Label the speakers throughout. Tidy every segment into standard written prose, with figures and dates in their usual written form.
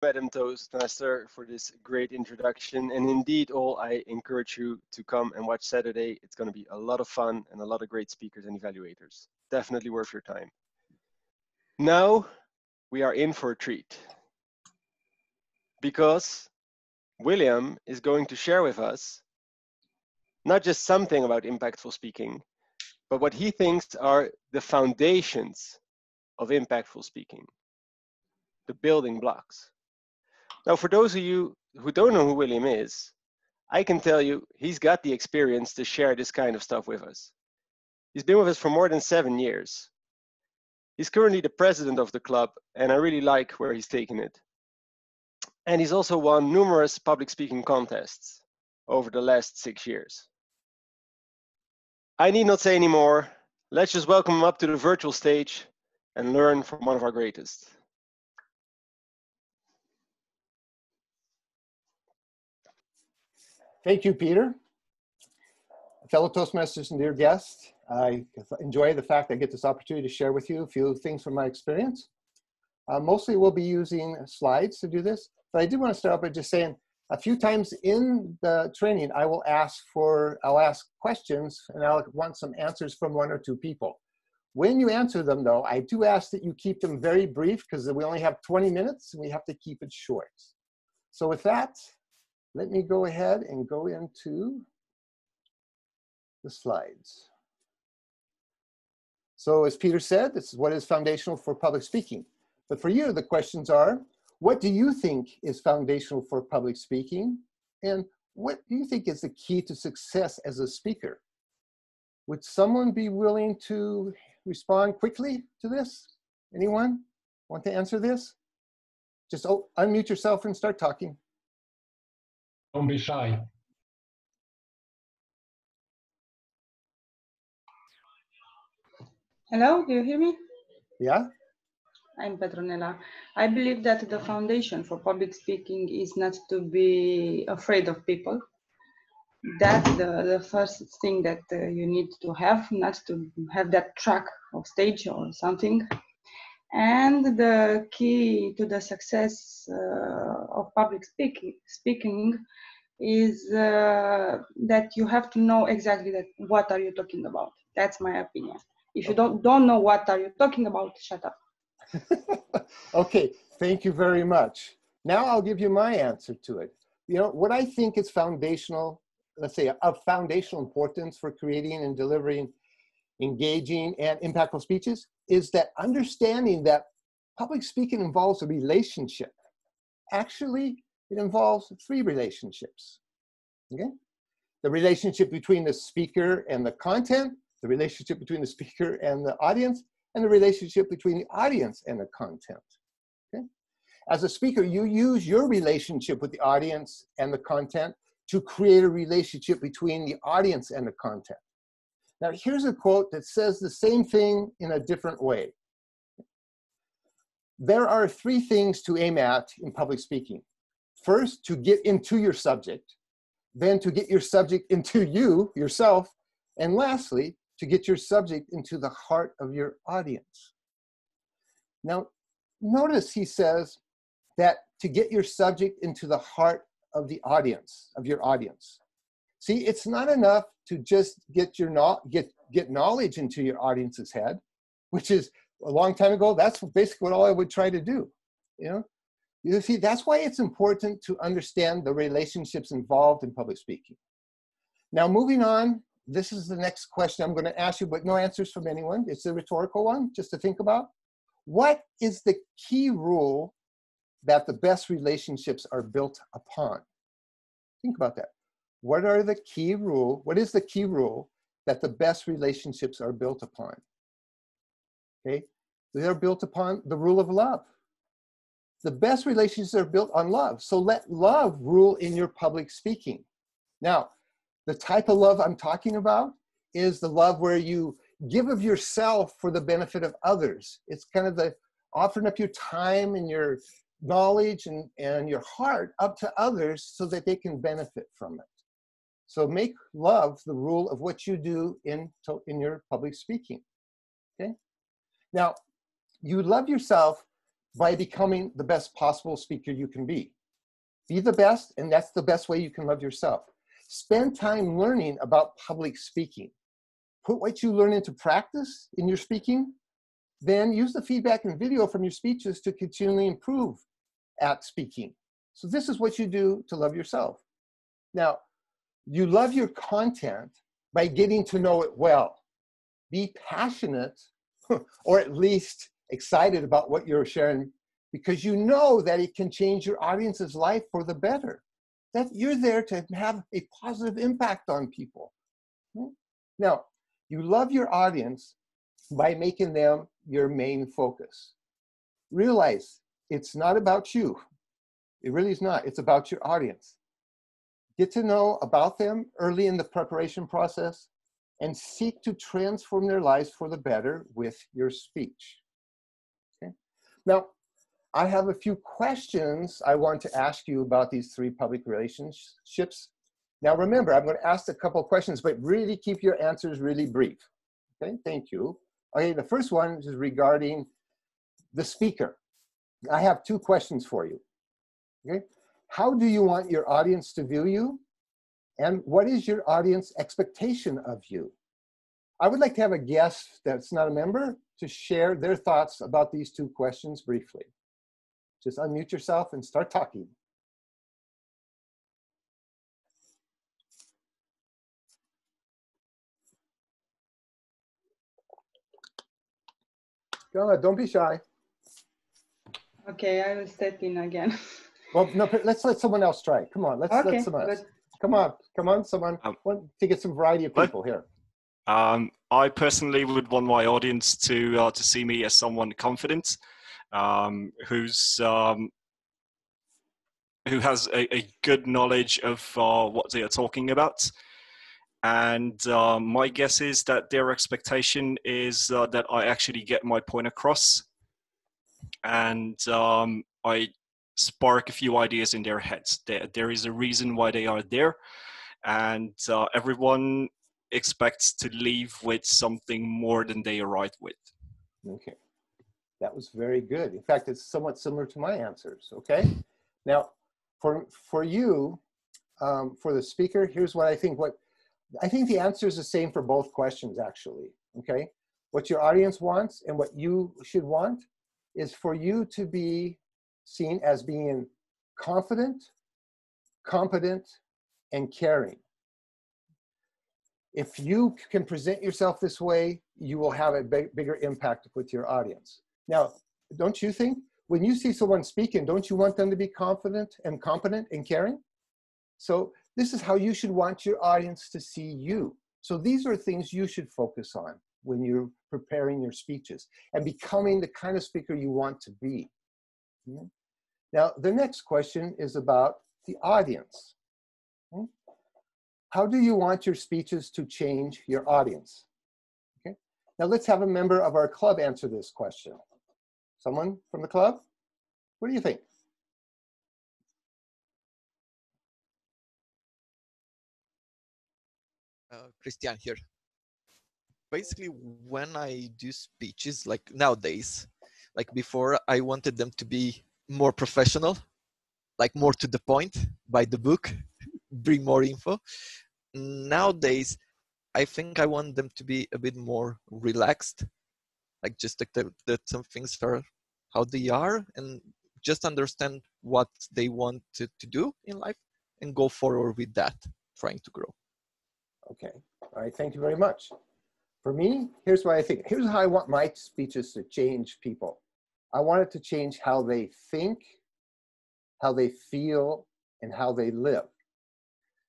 Speaker 1: Madam Toastmaster, for this great introduction. And indeed, all, I encourage you to come and watch Saturday. It's going to be a lot of fun and a lot of great speakers and evaluators. Definitely worth your time. Now we are in for a treat, because William is going to share with us not just something about impactful speaking, but what he thinks are the foundations of impactful speaking, the building blocks. Now, for those of you who don't know who William is, I can tell you he's got the experience to share this kind of stuff with us. He's been with us for more than 7 years. He's currently the president of the club, and I really like where he's taken it. And he's also won numerous public speaking contests over the last 6 years. I need not say any more. Let's just welcome him up to the virtual stage and learn from one of our greatest.
Speaker 2: Thank you, Peter. Fellow Toastmasters and dear guests, I enjoy the fact I get this opportunity to share with you a few things from my experience. Mostly we'll be using slides to do this, but I do want to start off by just saying a few times in the training, I'll ask questions and I'll want some answers from 1 or 2 people. When you answer them though, I do ask that you keep them very brief because we only have 20 minutes and we have to keep it short. So with that, let me go ahead and go into the slides. So as Peter said, this is what is foundational for public speaking. But for you, the questions are, what do you think is foundational for public speaking? And what do you think is the key to success as a speaker? Would someone be willing to respond quickly to this? Anyone want to answer this? Just unmute yourself and start talking.
Speaker 3: Don't be shy.
Speaker 4: Hello, do you hear me?
Speaker 2: Yeah?
Speaker 4: I'm Petronella. I believe that the foundation for public speaking is not to be afraid of people. That's the first thing that you need to have, not to have that track of stage or something. And the key to the success of public speaking is that you have to know exactly what are you talking about. That's my opinion. If you don't know what are you talking about, shut up.
Speaker 2: Okay, thank you very much. Now I'll give you my answer to it. You know, what I think is foundational, let's say of foundational importance for creating and delivering engaging and impactful speeches is that understanding that public speaking involves a relationship. Actually, it involves 3 relationships, okay? The relationship between the speaker and the content, the relationship between the speaker and the audience, and the relationship between the audience and the content, okay? As a speaker, you use your relationship with the audience and the content to create a relationship between the audience and the content. Now, here's a quote that says the same thing in a different way. There are 3 things to aim at in public speaking. First, to get into your subject, then to get your subject into you, yourself, and lastly, to get your subject into the heart of your audience. Now, notice he says that to get your subject into the heart of the audience, of your audience. See, it's not enough to just get knowledge into your audience's head, which is a long time ago. That's basically what all I would try to do. You see, that's why it's important to understand the relationships involved in public speaking. Now, moving on, this is the next question I'm going to ask you, but no answers from anyone. It's a rhetorical one, just to think about. What is the key rule that the best relationships are built upon? Think about that. What is the key rule that the best relationships are built upon? Okay, they are built upon the rule of love. The best relationships are built on love. So let love rule in your public speaking. Now, the type of love I'm talking about is the love where you give of yourself for the benefit of others. It's kind of the offering up your time and your knowledge and your heart up to others so that they can benefit from it. So make love the rule of what you do in your public speaking, okay? Now, you love yourself by becoming the best possible speaker you can be. Be the best, and that's the best way you can love yourself. Spend time learning about public speaking. Put what you learn into practice in your speaking, then use the feedback and video from your speeches to continually improve at speaking. So this is what you do to love yourself. Now, you love your content by getting to know it well. Be passionate, or at least excited about what you're sharing, because you know that it can change your audience's life for the better. That you're there to have a positive impact on people. Now, you love your audience by making them your main focus. Realize it's not about you. It really is not. It's about your audience. Get to know about them early in the preparation process and seek to transform their lives for the better with your speech. Okay? Now, I have a few questions I want to ask you about these 3 public relationships. Now, remember, I'm going to ask a couple of questions, but really keep your answers really brief. Okay, thank you. Okay, the first one is regarding the speaker. I have 2 questions for you. Okay, how do you want your audience to view you? And what is your audience expectation of you? I would like to have a guest that's not a member to share their thoughts about these 2 questions briefly. Just unmute yourself and start talking. Go ahead, don't be shy.
Speaker 4: Okay, I will step in again.
Speaker 2: Well, no, let's let someone else try. Come on, let's let someone else. Come on, someone. Want to get some variety of people here.
Speaker 5: I personally would want my audience to see me as someone confident, who has a good knowledge of what they are talking about. And my guess is that their expectation is that I actually get my point across, and I spark a few ideas in their heads. There is a reason why they are there, and everyone expects to leave with something more than they arrived with.
Speaker 2: Okay, that was very good. In fact, it's somewhat similar to my answers. Okay, now for you, for the speaker, here's what I think. I think the answer is the same for both questions, actually. Okay, what your audience wants and what you should want is for you to be seen as being confident, competent, and caring. If you can present yourself this way, you will have a bigger impact with your audience. Now, don't you think, when you see someone speaking, don't you want them to be confident and competent and caring? So this is how you should want your audience to see you. So these are things you should focus on when you're preparing your speeches and becoming the kind of speaker you want to be. Now, the next question is about the audience. How do you want your speeches to change your audience? Okay. Now let's have a member of our club answer this question. Someone from the club? What do you think?
Speaker 6: Christian here. Basically, when I do speeches, like nowadays, like before, I wanted them to be more professional, like more to the point, by the book, bring more info. Nowadays, I think I want them to be a bit more relaxed, like just like that some things are how they are, and just understand what they want to do in life and go forward with that, trying to grow.
Speaker 2: Okay, all right, thank you very much. For me, here's what I think. Here's how I want my speeches to change people. I want it to change how they think, how they feel, and how they live.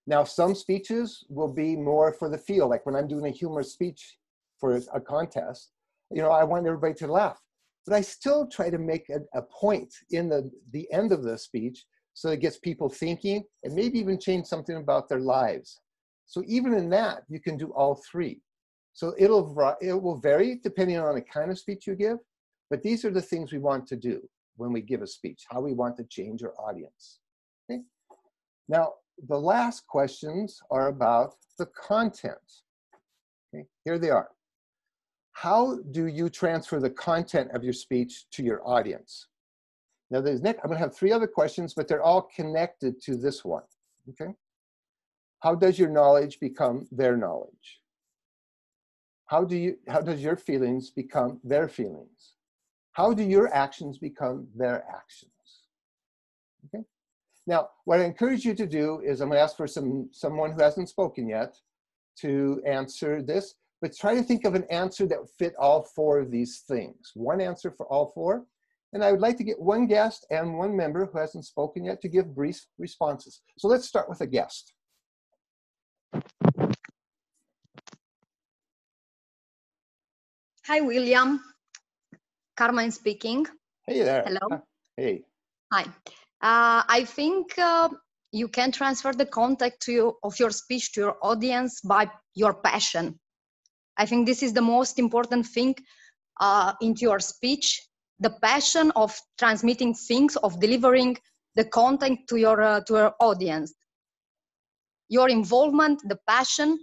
Speaker 2: Now, some speeches will be more for the feel, like when I'm doing a humorous speech for a contest, you know, I want everybody to laugh. But I still try to make a point in the end of the speech so it gets people thinking and maybe even change something about their lives. So even in that, you can do all 3. So it will vary depending on the kind of speech you give, but these are the things we want to do when we give a speech, how we want to change our audience. Okay? Now, the last questions are about the content. Okay? Here they are. How do you transfer the content of your speech to your audience? Now, there's next, I'm going to have 3 other questions, but they're all connected to this one. Okay. How does your knowledge become their knowledge? How does your feelings become their feelings? How do your actions become their actions? Okay. Now, what I encourage you to do is I'm going to ask for someone who hasn't spoken yet to answer this, but try to think of an answer that would fit all 4 of these things. One answer for all 4. And I would like to get 1 guest and 1 member who hasn't spoken yet to give brief responses. So let's start with a guest.
Speaker 7: Hi, William. Carmen speaking.
Speaker 2: Hey there.
Speaker 7: Hello.
Speaker 2: Hey.
Speaker 7: Hi. I think you can transfer the content of your speech to your audience by your passion. I think this is the most important thing into your speech, the passion of transmitting things, of delivering the content to your audience. Your involvement, the passion,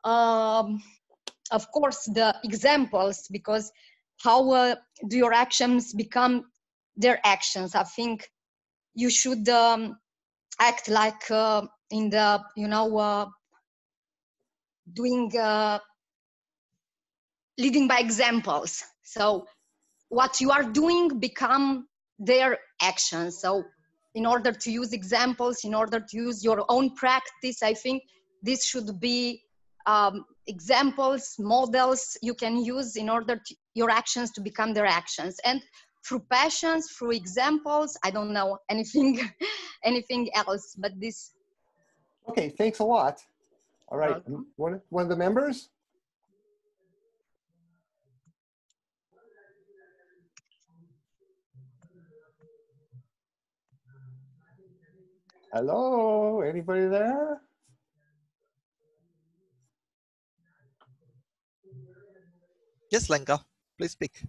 Speaker 7: of course, the examples, because how do your actions become their actions? I think you should act like in the, leading by examples. So what you are doing become their actions. So in order to use examples, in order to use your own practice, I think this should be examples, models you can use in order to your actions to become their actions. And through passions, through examples, I don't know anything, anything else, but this.
Speaker 2: Okay, thanks a lot. All right, one of the members? Hello, anybody there?
Speaker 6: Yes, Lenka, please speak.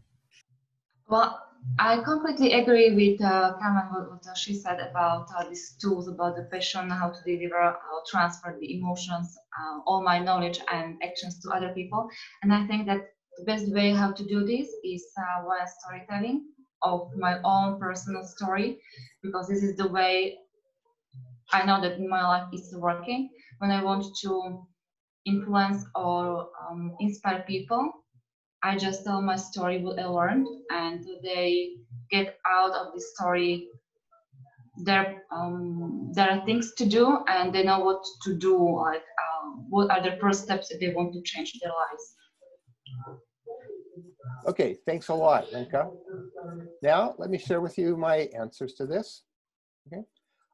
Speaker 8: Well, I completely agree with Carmen, what she said about these tools, about the passion, how to deliver, transfer the emotions, all my knowledge and actions to other people. And I think that the best way how to do this is via storytelling of my own personal story, because this is the way I know that my life is working. When I want to influence or inspire people, I just tell my story, what I learned, and they get out of the story. There are things to do, and they know what to do. Like, what are the first steps if they want to change their lives?
Speaker 2: Okay, thanks a lot, Lenka. Now, let me share with you my answers to this. Okay,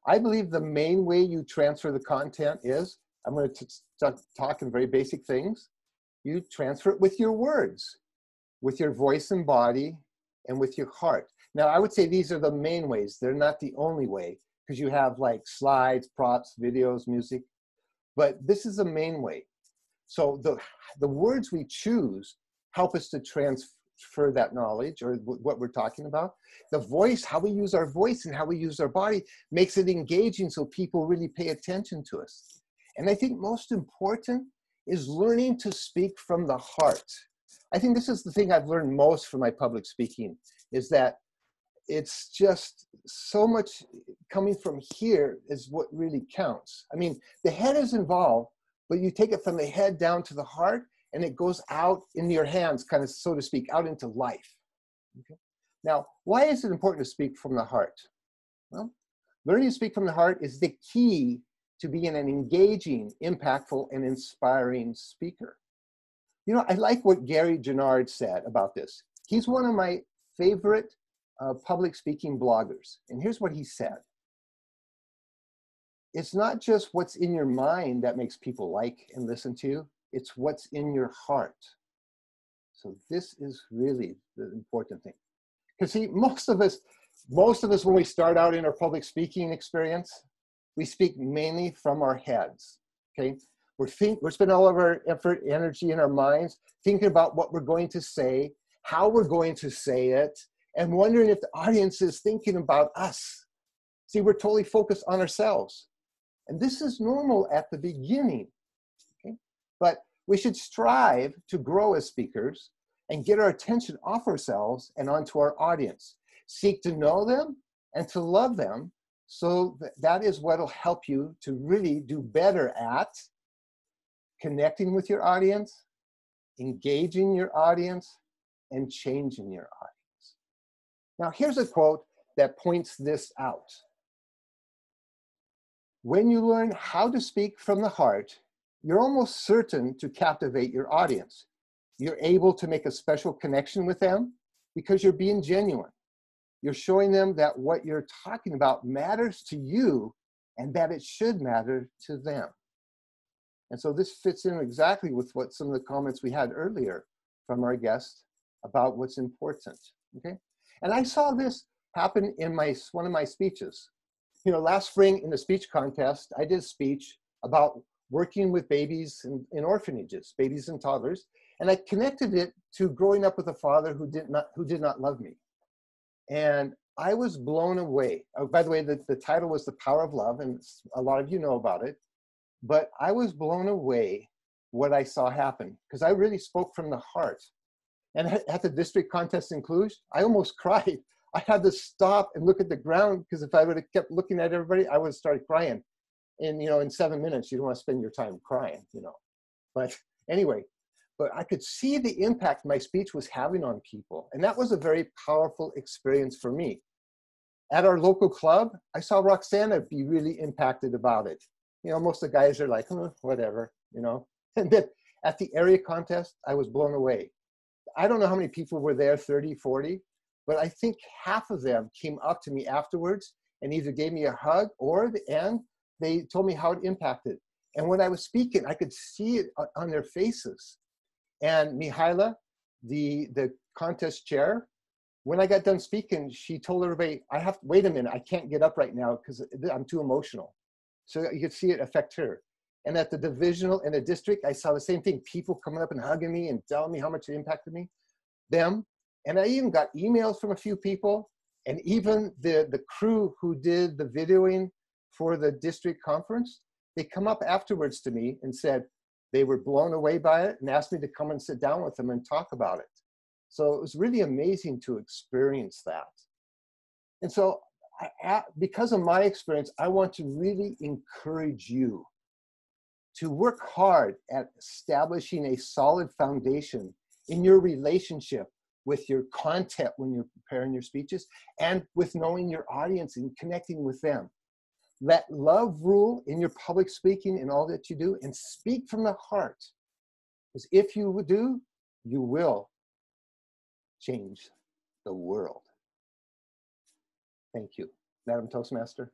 Speaker 2: I believe the main way you transfer the content is, I'm going to talk in very basic things. You transfer it with your words, with your voice and body, and with your heart. Now, I would say these are the main ways. They're not the only way, because you have like slides, props, videos, music, but this is the main way. So the words we choose help us to transfer that knowledge or what we're talking about. The voice, how we use our voice and how we use our body makes it engaging so people really pay attention to us. And I think most important is learning to speak from the heart. I think this is the thing I've learned most from my public speaking, is that it's just so much coming from here is what really counts. I mean, the head is involved, but you take it from the head down to the heart and it goes out in your hands, kind of, so to speak, out into life. Okay? Now, why is it important to speak from the heart? Well, learning to speak from the heart is the key to being an engaging, impactful, and inspiring speaker. You know, I like what Gary Gennard said about this. He's one of my favorite public speaking bloggers. And here's what he said. It's not just what's in your mind that makes people like and listen to you, it's what's in your heart. So this is really the important thing. Because see, most of us, when we start out in our public speaking experience, we speak mainly from our heads, okay? We're spending all of our effort, energy in our minds, thinking about what we're going to say, how we're going to say it, and wondering if the audience is thinking about us. See, we're totally focused on ourselves. And this is normal at the beginning, okay? But we should strive to grow as speakers and get our attention off ourselves and onto our audience. Seek to know them and to love them. So that is what will help you to really do better at connecting with your audience, engaging your audience, and changing your audience. Now, here's a quote that points this out. When you learn how to speak from the heart, you're almost certain to captivate your audience. You're able to make a special connection with them because you're being genuine. You're showing them that what you're talking about matters to you and that it should matter to them. And so this fits in exactly with what some of the comments we had earlier from our guest about what's important, okay? And I saw this happen in one of my speeches. You know, last spring in the speech contest, I did a speech about working with babies in orphanages, babies and toddlers, and I connected it to growing up with a father who did not love me. And I was blown away. Oh, by the way, the title was The Power of Love, and a lot of you know about it. But I was blown away what I saw happen, because I really spoke from the heart. And at the district contest in Cluj, I almost cried. I had to stop and look at the ground, because if I would have kept looking at everybody, I would have started crying. And, you know, in 7 minutes, you don't want to spend your time crying, you know. But anyway, but I could see the impact my speech was having on people. And that was a very powerful experience for me. At our local club, I saw Roxana be really impacted about it. You know, most of the guys are like, whatever, you know. And then at the area contest, I was blown away. I don't know how many people were there, 30, 40, but I think half of them came up to me afterwards and either gave me a hug or they told me how it impacted. And when I was speaking, I could see it on their faces. And Mihaila, the contest chair, when I got done speaking, she told everybody, wait a minute, I can't get up right now because I'm too emotional. So you could see it affect her. And at the divisional and the district, I saw the same thing. People coming up and hugging me and telling me how much it impacted them. And I even got emails from a few people, and even the crew who did the videoing for the district conference, they come up afterwards to me and said they were blown away by it and asked me to come and sit down with them and talk about it. So it was really amazing to experience that. And so because of my experience, I want to really encourage you to work hard at establishing a solid foundation in your relationship with your content when you're preparing your speeches, and with knowing your audience and connecting with them. Let love rule in your public speaking and all that you do, and speak from the heart. Because if you do, you will change the world. Thank you. Madam Toastmaster.